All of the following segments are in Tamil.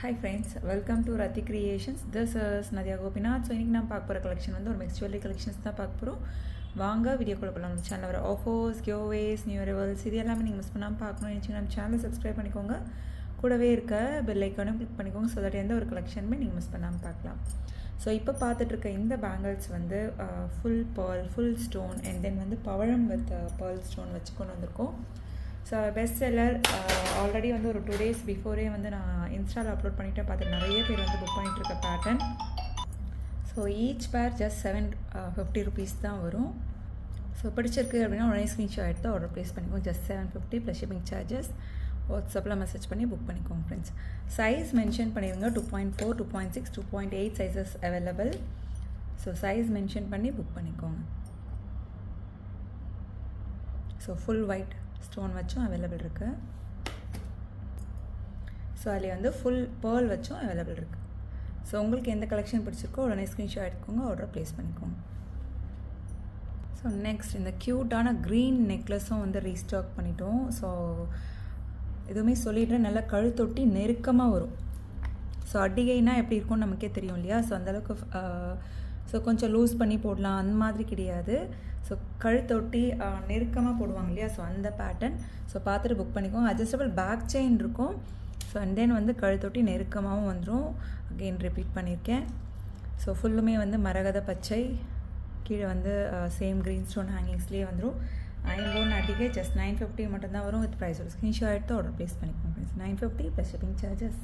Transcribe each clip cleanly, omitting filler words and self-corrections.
Hi friends, welcome to Rati Creations. This is Nadia Gopinath. So இன்னைக்கு நான் பார்க்க போகிற கலெக்ஷன் வந்து ஒரு மிக்ஸ் ஜுவல்லரி கலெக்ஷன்ஸ் தான் பார்க்க போகிறோம். வாங்க வீடியோக்குள்ள போகலாம். நம்ம சேனலில் வர ஆஃபர்ஸ், கிவ்அவேஸ், நியூ அரைவல்ஸ் இது எல்லாமே நீங்கள் மிஸ் பண்ணாமல் பார்க்கணும்னு நினச்சிங்கன்னா நம்ம சேனலை சப்ஸ்கிரைப் பண்ணிக்கோங்க. கூடவே இருக்க பெல் ஐக்கானும் கிளிக் பண்ணிக்கோங்க. ஸோ தட் எந்த ஒரு கலெக்ஷனுமே நீங்கள் மிஸ் பண்ணாமல் பார்க்கலாம். ஸோ இப்போ பார்த்துட்ருக்க இந்த பேங்கிள்ஸ் வந்து full pearl, full stone and then வந்து பவழம் வித் பேர்ல் ஸ்டோன் வச்சு கொண்டு வந்திருக்கோம். ஸோ பெஸ்ட் செல்லர் ஆல்ரெடி வந்து ஒரு 2 days பிஃபோரே வந்து நான் இன்ஸ்டாவில் அப்லோட் பண்ணிவிட்டு பார்த்து நிறைய பேர் வந்து புக் பண்ணிகிட்ருக்க pattern. So each pair just 750 rupees தான் வரும். ஸோ பிடிச்சிருக்கு அப்படின்னா உடனே ஸ்க்ரீன்ஷாட் எடுத்து ஆர்டர் ப்ளேஸ் பண்ணிக்கோங்க. Just 750 plus shipping charges. வாட்ஸ்அப்பில் மெசேஜ் பண்ணி புக் பண்ணிக்கோங்க ஃப்ரெண்ட்ஸ். சைஸ் மென்ஷன் பண்ணிடுங்க. 2.4, 2.6, 2.8 sizes available. So size mention பண்ணி புக் பண்ணிக்கோங்க. ஸோ ஃபுல் ஒயிட் ஸ்டோன் வச்சும் அவைலபிள் இருக்குது. ஸோ அதில் வந்து ஃபுல் பேர்ல் வச்சும் அவைலபிள் இருக்குது. ஸோ உங்களுக்கு எந்த கலெக்ஷன் பிடிச்சிருக்கோ உடனே ஸ்க்ரீன்ஷாட் எடுத்துக்கோங்க, ஆர்டர் ப்ளேஸ் பண்ணிக்கோங்க. ஸோ நெக்ஸ்ட் இந்த க்யூட்டான க்ரீன் நெக்லஸும் வந்து ரீஸ்டாக் பண்ணிட்டோம். ஸோ எதுவுமே சொல்லிடுறேன், நல்லா கழுத்தொட்டி நெருக்கமாக வரும். ஸோ அடிகைனா எப்படி இருக்கும்னு நமக்கே தெரியும் இல்லையா? ஸோ அந்தளவுக்கு ஸோ கொஞ்சம் லூஸ் பண்ணி போடலாம் அந்த மாதிரி கிடையாது. ஸோ கழுத்தொட்டி நெருக்கமாக போடுவாங்க இல்லையா? ஸோ அந்த பேட்டர்ன். ஸோ பார்த்துட்டு புக் பண்ணிக்கோங்க. அட்ஜஸ்டபிள் பேக் செயின் இருக்கும். ஸோ அண்ட் தென் வந்து கழுத்தொட்டி நெருக்கமாகவும் வந்துடும். அகெயின் ரிப்பீட் பண்ணியிருக்கேன். ஸோ ஃபுல்லுமே வந்து மரகத பச்சை, கீழே வந்து சேம் க்ரீன் ஸ்டோன் ஹேங்கிங்ஸ்லேயே வந்துடும். ஐம்போன் அடிக்கை ஜஸ்ட் 950 மட்டும்தான் வரும். வித் ப்ரைஸோட ஸ்க்ரீன்ஷாட் எடுத்து ஆர்டர் ப்ளேஸ் பண்ணிக்கோங்க friends. 950 plus shipping charges.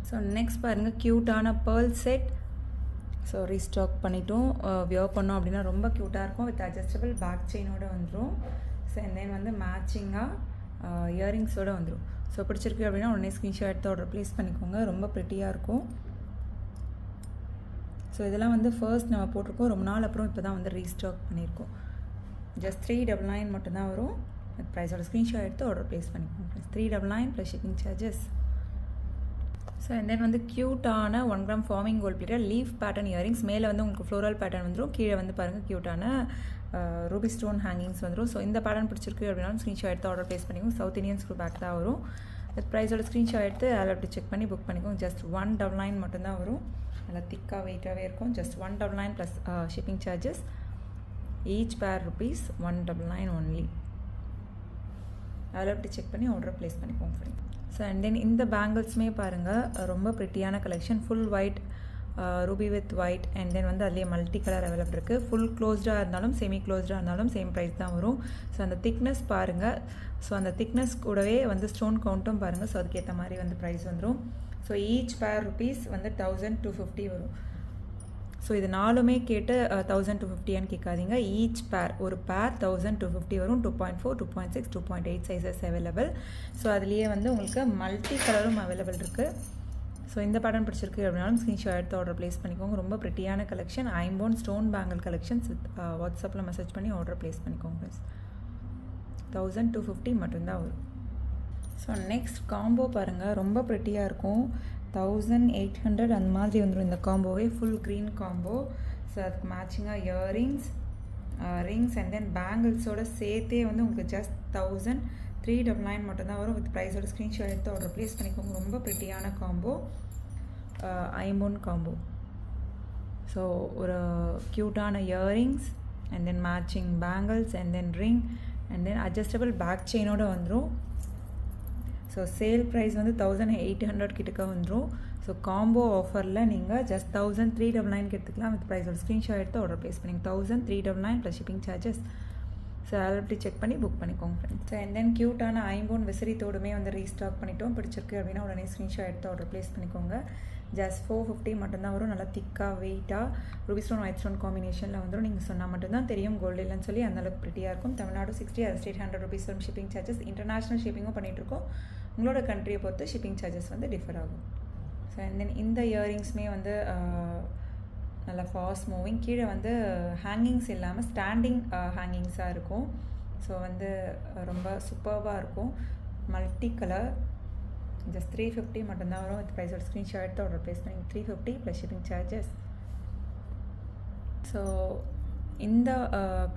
So next பாருங்கள், க்யூட்டான பேர்ல் செட். ஸோ ரீஸ்டாக் பண்ணிட்டோம். வியர் பண்ணோம் அப்படின்னா ரொம்ப க்யூட்டாக இருக்கும். வித் அட்ஜஸ்டபிள் பேக் செயினோடு வந்துடும். ஸோ அண்ட் தென் வந்து மேட்சிங்காக இயரிங்ஸோடு வந்துடும். ஸோ பிடிச்சிருக்கு அப்படின்னா உடனே ஸ்க்ரீன்ஷாட் எடுத்து ஆர்டர் ப்ளேஸ் பண்ணிக்கோங்க. ரொம்ப ப்ரிட்டியாக இருக்கும். ஸோ இதெல்லாம் வந்து ஃபர்ஸ்ட் நம்ம போட்டிருக்கோம், ரொம்ப நாள் அப்புறம் இப்போ தான் வந்து ரீஸ்டாக் பண்ணியிருக்கோம். ஜஸ்ட் 399 மட்டும்தான் வரும். வித் ப்ரைஸோட ஸ்க்ரீன்ஷாட் எடுத்து ஆர்டர் ப்ளேஸ் பண்ணிக்கோங்க. 399 plus shipping charges. So and then வந்து க்யூட்டான 1 gram forming gold plated leaf pattern earrings. மேலே வந்து உங்களுக்கு ஃப்ளோரல் பேட்டர்ன் வந்துடும். கீழே வந்து பாருங்கள் க்யூட்டான ரூபி ஸ்டோன் ஹேங்கிங்ஸ் வந்துடும். ஸோ இந்த பேட்டர்ன் பிடிச்சிருக்கு அப்படின்னா ஸ்க்ரீன்ஷாட் எடுத்து ஆர்டர் ப்ளேஸ் பண்ணிக்கோங்க. சவுத் இந்தியன் ஸ்க்ரூ பேக் தான் வரும். வித் ப்ரைஸோட ஸ்க்ரீன்ஷாட் எடுத்து அதில் அப்படி செக் பண்ணி புக் பண்ணிக்கோங்க. ஜஸ்ட் 199 மட்டும்தான் வரும். நல்லா திக்காக வெயிட்டாகவே இருக்கும். Just 199 plus shipping charges. Each pair rupees 199 only. அதில் அப்படி செக் பண்ணி ஆர்டர் ப்ளேஸ் பண்ணிக்கோங்க ஃப்ரெண்ட். ஸோ அண்ட் தென் இந்த பேங்கிள்ஸுமே பாருங்கள், ரொம்ப ப்ரிட்டியான collection. Full white, ruby with white and then வந்து அதுலேயே மல்டி கலர் அவைலபிள் இருக்குது. ஃபுல் க்ளோஸ்டாக இருந்தாலும் செமி க்ளோஸ்டாக இருந்தாலும் சேம் ப்ரைஸ் தான் வரும். ஸோ அந்த திக்னஸ் பாருங்கள். ஸோ அந்த திக்னஸ் கூடவே வந்து ஸ்டோன் கவுண்ட்டும் பாருங்கள். ஸோ அதுக்கேற்ற மாதிரி வந்து ப்ரைஸ் வந்துடும். ஸோ ஈச் பேர் rupees வந்து 1250 வரும். ஸோ இது நாலுமே கேட்டு 1250 கேட்காதீங்க. ஈச் பேர் ஒரு பேர் 1250 வரும். 2.4, 2.6, 2.8 சைஸஸ் அவைலபிள். ஸோ அதுலேயே வந்து உங்களுக்கு மல்டி கலரும் அவைலபிள் இருக்குது. ஸோ இந்த பேட்டர்ன் பிடிச்சிருக்கு அப்படின்னாலும் ஸ்க்ரீன்ஷாட் எடுத்து ஆர்டர் ப்ளேஸ் பண்ணிக்கோங்க. ரொம்ப ப்ரிட்டியான கலெக்ஷன். ஐம்போன் ஸ்டோன் பேங்கிள் கலெக்ஷன்ஸ். வாட்ஸ்அப்பில் மெசேஜ் பண்ணி ஆர்டர் ப்ளேஸ் பண்ணிக்கோங்க ப்ளீஸ். 1250 மட்டும்தான் வரும். ஸோ நெக்ஸ்ட் காம்போ பாருங்கள், ரொம்ப ப்ரிட்டியாக இருக்கும். 1800 அந்த மாதிரி வந்துடும் இந்த காம்போவே. Full green combo. ஸோ அதுக்கு மேட்சிங்காக இயரிங்ஸ், ரிங்ஸ் அண்ட் தென் பேங்கிள்ஸோட சேர்த்தே வந்து உங்களுக்கு ஜஸ்ட் 1399 மட்டும்தான் வரும். வித் ப்ரைஸோட ஸ்க்ரீன்ஷாட் எடுத்து ஆர்டர் ப்ளேஸ் பண்ணிக்கோங்க. ரொம்ப ப்ரிட்டியான காம்போ, ஐம்போன் காம்போ. ஸோ ஒரு க்யூட்டான earrings and then matching bangles and then ring and then adjustable back செயினோடு வந்துடும். ஸோ சேல் ப்ரைஸ் வந்து 1800 கிட்டக்க வந்துடும். ஸோ காம்போ ஆஃபரில் நீங்கள் ஜஸ்ட் 1399 எடுத்துக்கலாம். வித் ப்ரைஸோட ஸ்க்ரீன்ஷாட் எடுத்து ஆர்டர் ப்ளேஸ் பண்ணிங்க. 1399 plus shipping charges. So already check பண்ணி புக் பண்ணிக்கோங்க ஃப்ரெண்ட்ஸ். ஸோ அண்ட் தென் க்யூட்டான ஐம்போன் விசிறித்தோடுமே வந்து ரீஸ்டாக் பண்ணிட்டோம். பிடிச்சிருக்கு அப்படின்னா உடனே ஸ்க்ரீன்ஷாட் எடுத்து ஆர்டர் ப்ளேஸ் பண்ணிக்கோங்க. ஜஸ்ட் 450 மட்டும்தான் வரும். நல்லா திக்காக வெயிட்டாக ரூபி ஸ்டோன் ஒயிட் ஸ்டோன் காம்பினேஷனில் வந்துடும். நீங்கள் சொன்னால் மட்டும்தான் தெரியும் கோல்டு இல்லைன்னு சொல்லி. அந்தளவுக்கு ப்ரிட்டியாக இருக்கும். தமிழ்நாடு 60, அதர் ஸ்டேட் 100 rupees வரும் ஷிப்பிங் சார்ஜஸ். இன்டர்நேஷ்னல் ஷிப்பிங்கும் பண்ணிகிட்ருக்கோம். உங்களோட கண்ட்ரியை பொறுத்து ஷிப்பிங் சார்ஜஸ் வந்து டிஃபர் ஆகும். ஸோ அண்ட் தென் இந்த இயரிங்ஸுமே வந்து நல்லா ஃபாஸ்ட் மூவிங். கீழே வந்து ஹேங்கிங்ஸ் இல்லாமல் ஸ்டாண்டிங் ஹேங்கிங்ஸாக இருக்கும். ஸோ வந்து ரொம்ப சூப்பர்வாக இருக்கும். Multi colour. ஜஸ்ட் 350 மட்டும்தான் வரும். வித் ப்ரைஸோட ஸ்க்ரீன்ஷாட் எடுத்து ஆர்டர் ப்ளேஸ் பண்ணி 350 ப்ளஸ் ஷிப்பிங் சார்ஜஸ். ஸோ இந்த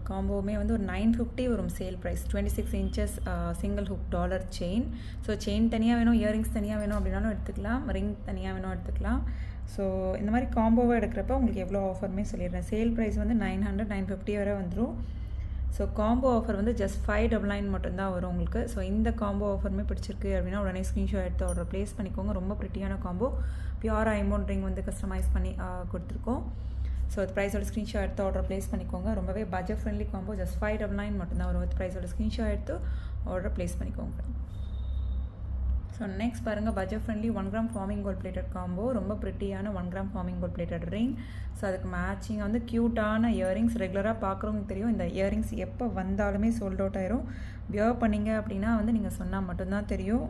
காம்போவுமே வந்து ஒரு 950 வரும் sale price. 26 inches single hook dollar chain. So chain தனியாக வேணும், இயரிங்ஸ் தனியாக வேணும் அப்படின்னாலும் எடுத்துக்கலாம், ரிங் தனியாக வேணும் எடுத்துக்கலாம். ஸோ இந்த மாதிரி காம்போவாக எடுக்கிறப்ப உங்களுக்கு எவ்வளோ ஆஃபருமே சொல்லிடுறேன். சேல் ப்ரைஸ் வந்து 900 950 வரை வந்துடும். ஸோ காம்போ ஆஃபர் வந்து ஜஸ்ட் 599 மட்டும்தான் வரும் உங்களுக்கு. ஸோ இந்த காம்போ ஆஃபருமே பிடிச்சிருக்கு அப்படின்னா உடனே ஸ்க்ரீன்ஷாட் எடுத்து ஆர்டர் ப்ளேஸ் பண்ணிக்கோங்க. ரொம்ப ப்ரிட்டியான காம்போ, பியூர் ஐமோன் ரிங் வந்து கஸ்டமைஸ் பண்ணி கொடுத்துருக்கோம். ஸோ வித் ப்ரைஸோட ஸ்க்ரீன்ஷாட் எடுத்து ஆர்டர் ப்ளேஸ் பண்ணிக்கோங்க. ரொம்பவே பட்ஜெட் ஃப்ரெண்ட்லி காம்போ, ஜஸ்ட் 599 மட்டும்தான் வரும். வித் ப்ரைஸோட ஸ்க்ரீன்ஷாட் எடுத்து ஆர்டர் ப்ளேஸ் பண்ணிக்கோங்க. ஸோ நெக்ஸ்ட் பாருங்கள், budget friendly 1 gram forming gold plated combo. ரொம்ப ப்ரிட்டியான 1 gram forming gold plated ring. So அதுக்கு மேட்சிங் வந்து க்யூட்டான இயரிங்ஸ். ரெகுலராக பார்க்குறவங்களுக்கு தெரியும் இந்த இயரிங்ஸ் எப்போ வந்தாலுமே சோல்ட் அவுட் ஆயிரும். வியர் பண்ணிங்க அப்படின்னா வந்து நீங்கள் சொன்னால் மட்டும்தான் தெரியும்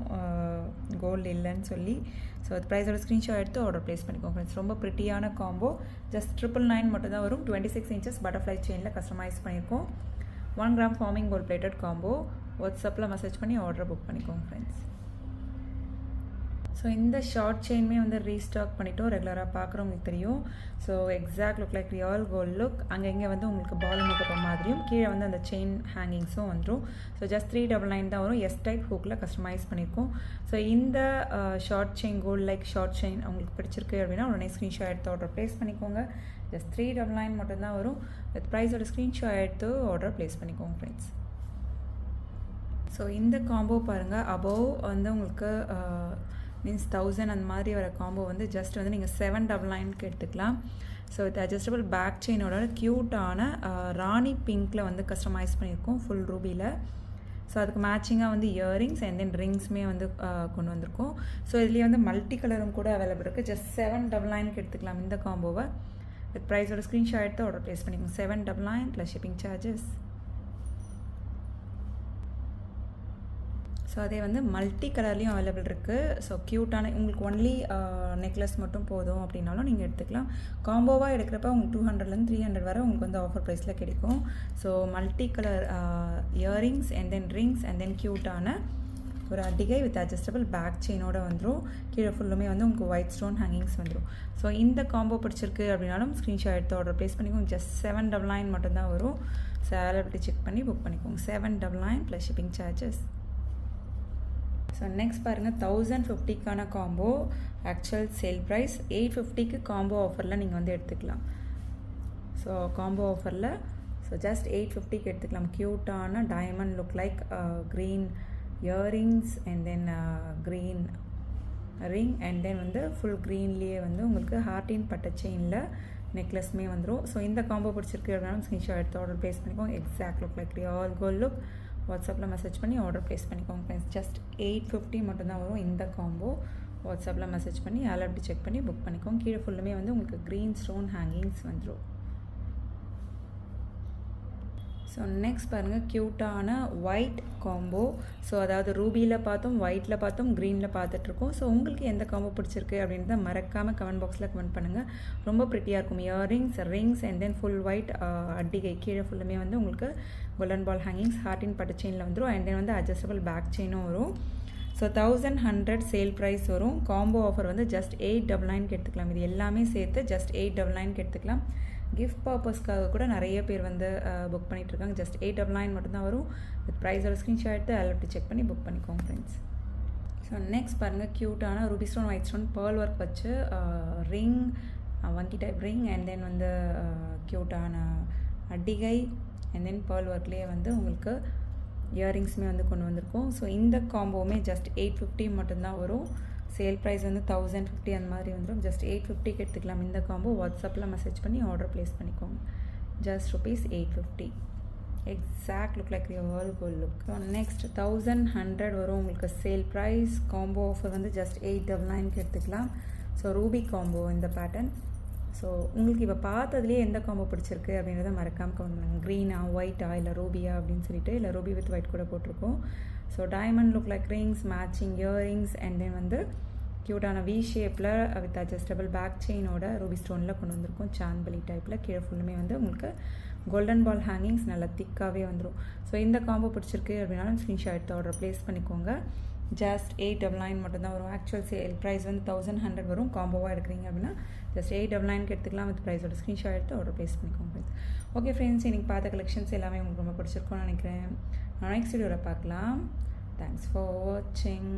கோல்டு இல்லைன்னு சொல்லி. ஸோ அது ப்ரைஸோட ஸ்க்ரீன்ஷாட் எடுத்து ஆர்டர் ப்ளேஸ் பண்ணிக்கோங்க ஃப்ரெண்ட்ஸ். ரொம்ப ப்ரிட்டியான காம்போ, ஜஸ்ட் 999 மட்டும்தான் வரும். 26 இன்ச்சஸ் பட்டர்ஃப்ளை செயினில் கஸ்டமைஸ் பண்ணியிருக்கோம். 1 gram forming gold plated combo. வாட்ஸ்அப்பில் மெசேஜ் பண்ணி ஆர்டர் புக் பண்ணிக்கோங்க ஃப்ரெண்ட்ஸ். ஸோ இந்த ஷார்ட் செயின்மே வந்து ரீஸ்டாக் பண்ணிட்டோம். ரெகுலராக பார்க்குறவங்களுக்கு தெரியும். So exact look like real gold look. அங்கே இங்கே வந்து உங்களுக்கு பால் மேக்கப் மாதிரியும் கீழே வந்து அந்த செயின் ஹேங்கிங்ஸும் வந்துடும். ஸோ ஜஸ்ட் 399 தான் வரும். எஸ் டைப் ஹூக்கில் கஸ்டமைஸ் பண்ணியிருக்கோம். ஸோ இந்த short chain gold like short chain உங்களுக்கு பிடிச்சிருக்கு அப்படின்னா உடனே ஸ்க்ரீன்ஷாட் எடுத்து ஆர்டர் ப்ளேஸ் பண்ணிக்கோங்க. ஜஸ்ட் 399 மட்டும்தான் வரும். வித் ப்ரைஸோட ஸ்க்ரீன்ஷாட் எடுத்து ஆர்டர் ப்ளேஸ் பண்ணிக்கோங்க ஃப்ரெண்ட்ஸ். ஸோ இந்த காம்போ பாருங்கள், அபோவ் வந்து உங்களுக்கு மீன்ஸ் 1000 அந்த மாதிரி வர காம்போ வந்து ஜஸ்ட் வந்து நீங்கள் 799க்கு எடுத்துக்கலாம். ஸோ இது அட்ஜஸ்டபிள் பேக் செயினோட க்யூட்டான ராணி பிங்க்கில் வந்து கஸ்டமைஸ் பண்ணியிருக்கோம் ஃபுல் ரூபியில். ஸோ அதுக்கு மேட்சிங்காக வந்து இயரிங்ஸ் அண்ட் தென் ரிங்ஸுமே வந்து கொண்டு வந்திருக்கோம். ஸோ இதுலேயே வந்து மல்டி கலரும் கூட அவைலபிள் இருக்குது. ஜஸ்ட் 799க்கு எடுத்துக்கலாம் இந்த காம்போவை. வித் ப்ரைஸோட ஸ்க்ரீன்ஷாட் எடுத்து ஆர்டர் ப்ளேஸ் பண்ணிக்கோங்க. 799 ப்ளஸ் ஷிப்பிங் சார்ஜஸ். ஸோ அதே வந்து மல்டி கலர்லேயும் அவைலபிள் இருக்குது. ஸோ க்யூட்டான உங்களுக்கு ஒன்லி நெக்லஸ் மட்டும் போதும் அப்படின்னாலும் நீங்கள் எடுத்துக்கலாம். காம்போவாக எடுக்கிறப்ப உங்களுக்கு 200லேருந்து 300 வரை உங்களுக்கு வந்து ஆஃபர் ப்ரைஸில் கிடைக்கும். So multi colour earrings and then rings and தென் க்யூட்டான ஒரு அடிகை வித் அட்ஜஸ்டபிள் பேக் செயினோடு வந்துடும். கீழே ஃபுல்லுமே வந்து உங்களுக்கு ஒயிட் ஸ்டோன் ஹேங்கிங்ஸ் வந்துடும். ஸோ இந்த காம்போ பிடிச்சிருக்கு அப்படின்னாலும் ஸ்க்ரீன்ஷாட் எடுத்து ஆர்டர் ப்ளேஸ் பண்ணிக்கோங்க. ஜஸ்ட் 799 மட்டும்தான் வரும். ஸோ அவைலபிலிட்டி செக் பண்ணி புக் பண்ணிக்கோங்க. 799 plus shipping charges. So next பாருங்கள், 1050க்கான காம்போ. ஆக்சுவல் சேல் ப்ரைஸ் 850க்கு காம்போ ஆஃபரில் நீங்கள் வந்து எடுத்துக்கலாம். ஸோ காம்போ ஆஃபரில் ஸோ ஜஸ்ட் 850க்கு எடுத்துக்கலாம். க்யூட்டான diamond look like green earrings and then green ring and then வந்து ஃபுல் க்ரீன்லேயே வந்து உங்களுக்கு ஹார்டின் பட்ட செயினில் நெக்லஸ்மே வந்துடும். ஸோ இந்த காம்போ பிடிச்சிருக்கு அப்படின்னா ஸ்க்ரீன்ஷாட் எடுத்து ஆர்டர் ப்ளேஸ் பண்ணிக்கோங்க. Exact look like real gold look. வாட்ஸ்அப்பில் மெசேஜ் பண்ணி ஆர்டர் ப்ளேஸ் பண்ணிக்கோங்க ஃப்ரெண்ட்ஸ். ஜஸ்ட் 850 மட்டும்தான் வரும் இந்த காம்போ. வாட்ஸ்அப்பில் மெசேஜ் பண்ணி அவைலபிலிட்டி செக் பண்ணி புக் பண்ணிக்கோங்க. கீழே ஃபுல்லுமே வந்து உங்களுக்கு க்ரீன் ஸ்டோன் ஹேங்கிங்ஸ் வந்துடும். ஸோ நெக்ஸ்ட் பாருங்கள், க்யூட்டான ஒயிட் காம்போ. ஸோ அதாவது ரூபியில் பார்த்தோம், ஒயிட்டில் பார்த்தோம், க்ரீனில் பார்த்துட்ருக்கோம். ஸோ உங்களுக்கு எந்த காம்போ பிடிச்சிருக்கு அப்படின்றத மறக்காமல் கமெண்ட் பாக்ஸில் கமெண்ட் பண்ணுங்கள். ரொம்ப ப்ரிட்டியாக இருக்கும். Earrings rings and then full white அடிகை. கீழே ஃபுல்லுமே வந்து உங்களுக்கு கோல்டன் பால் ஹேங்கிங்ஸ் ஹார்டின் பட்டு செயினில் வந்துடும். அண்ட் தென் வந்து அட்ஜஸ்டபிள் பேக் செயினும் வரும். ஸோ 1100 சேல் ப்ரைஸ் வரும். காம்போ ஆஃபர் வந்து ஜஸ்ட் 899க்கு எடுத்துக்கலாம். இது எல்லாமே சேர்த்து ஜஸ்ட் 899க்கு எடுத்துக்கலாம். கிஃப்ட் பர்பஸ்க்காக கூட நிறைய பேர் வந்து புக் பண்ணிகிட்ருக்காங்க. ஜஸ்ட் 899 மட்டும்தான் வரும். வித் ப்ரைஸோட ஸ்க்ரீன்ஷாட் எடுத்து அலர்ட் செக் பண்ணி புக் பண்ணிக்கோங்க ஃப்ரெண்ட்ஸ். ஸோ நெக்ஸ்ட் பாருங்கள், க்யூட்டான Ruby stone white stone pearl work வச்சு ரிங், வங்கி டைப் ரிங் அண்ட் தென் வந்து க்யூட்டான அடிகை அண்ட் தென் பேர்ல் ஒர்க்லேயே வந்து உங்களுக்கு இயரிங்ஸுமே வந்து கொண்டு வந்திருக்கோம். ஸோ இந்த காம்போவுமே ஜஸ்ட் 850 மட்டும்தான் வரும். சேல் ப்ரைஸ் வந்து 1050 அந்த மாதிரி வந்துடும். ஜஸ்ட் 850க்கு எடுத்துக்கலாம் இந்த காம்போ. வாட்ஸ்அப்பில் மெசேஜ் பண்ணி ஆர்டர் ப்ளேஸ் பண்ணிக்கோங்க. Just ₹850. Exact look like real gold look. So next 1100 வரும் உங்களுக்கு சேல் ப்ரைஸ். காம்போ ஆஃபர் வந்து ஜஸ்ட் 899க்கு எடுத்துக்கலாம். ஸோ ரூபி காம்போ இந்த பேட்டர்ன். ஸோ உங்களுக்கு இப்போ பார்த்ததுலேயே எந்த காம்போ பிடிச்சிருக்கு அப்படின்றத மறக்காமல் கமெண்ட் பண்ணுங்கள். க்ரீனா, ஒயிட்டா, இல்லை ரூபியா அப்படின்னு சொல்லிட்டு, இல்லை ரூபி வித் ஒயிட் கூட போட்டிருக்கோம். So diamond look like rings, matching earrings and then வந்து க்யூட்டான வி ஷேப்பில் வித் அட்ஜஸ்டபிள் பேக் செயினோட ரூபி ஸ்டோனில் கொண்டு வந்திருக்கோம். சான்பலி டைப்பில். கீழே ஃபுல்லுமே வந்து உங்களுக்கு கோல்டன் பால் ஹேங்கிங்ஸ் நல்லா திக்காகவே வந்துடும். ஸோ இந்த காம்போ பிடிச்சிருக்கு அப்படின்னாலும் ஸ்க்ரீன்ஷாட் எடுத்து ஆர்டர் ப்ளேஸ் பண்ணிக்கோங்க. ஜஸ்ட் 899 மட்டும்தான் வரும். ஆக்சுவல் சேல் ப்ரைஸ் வந்து 1100 வரும். காம்போவாக எடுக்கிறீங்க அப்படின்னா ஜஸ்ட் 899க்கு எடுத்துக்கலாம். வித் ப்ரைஸோட ஸ்க்ரீன்ஷாட் எடுத்து ஆர்டர் ப்ளேஸ் பண்ணிக்கோங்க ஃப்ரெண்ட்ஸ். ஓகே ஃப்ரெண்ட்ஸ், இன்றைக்கி பார்த்த கலெக்ஷன்ஸ் எல்லாமே உங்களுக்கு ரொம்ப பிடிச்சிருக்கும்னு நினைக்கிறேன். நான் நெக்ஸ்ட் வீடியோவில் பார்க்கலாம். தேங்க்ஸ் ஃபார் வாட்சிங்.